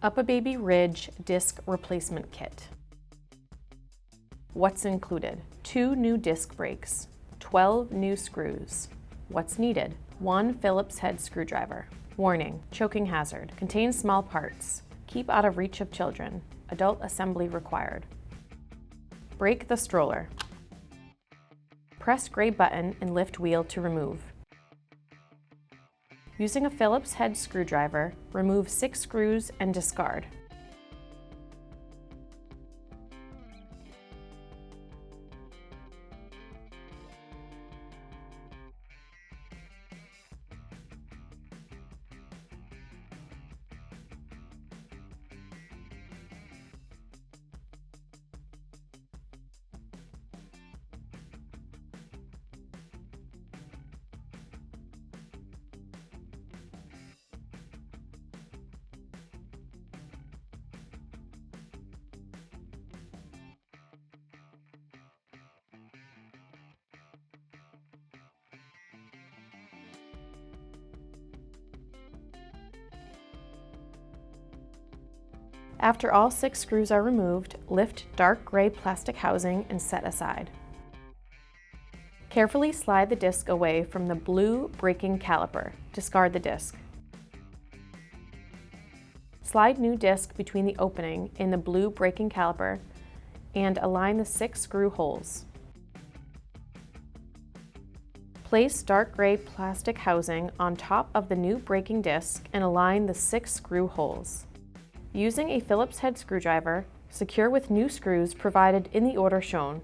UPPAbaby Ridge Disc Replacement Kit. What's included? 2 new disc brakes, 12 new screws. What's needed? 1 Phillips head screwdriver. Warning: choking hazard. Contains small parts. Keep out of reach of children. Adult assembly required. Break the stroller. Press gray button and lift wheel to remove. Using a Phillips head screwdriver, remove 6 screws and discard. After all 6 screws are removed, lift dark gray plastic housing and set aside. Carefully slide the disc away from the blue braking caliper. Discard the disc. Slide new disc between the opening in the blue braking caliper and align the 6 screw holes. Place dark gray plastic housing on top of the new braking disc and align the 6 screw holes. Using a Phillips head screwdriver, secure with new screws provided in the order shown.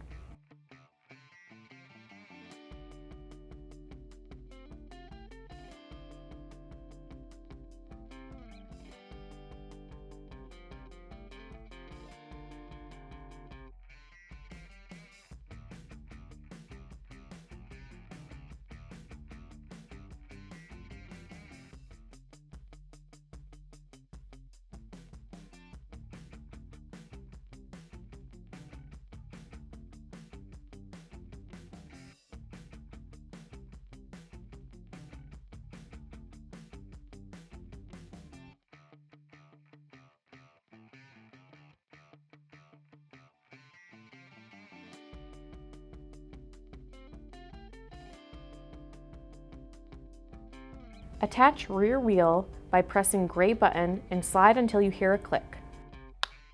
Attach rear wheel by pressing gray button and slide until you hear a click.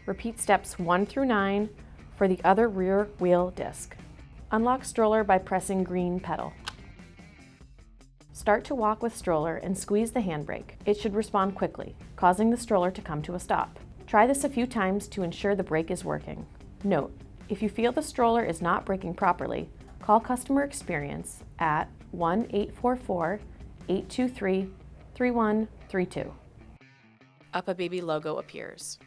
Repeat steps 1 through 9 for the other rear wheel disc. Unlock stroller by pressing green pedal. Start to walk with stroller and squeeze the handbrake. It should respond quickly, causing the stroller to come to a stop. Try this a few times to ensure the brake is working. Note: if you feel the stroller is not braking properly, call customer experience at 1-844-823-3132. UPPAbaby logo appears.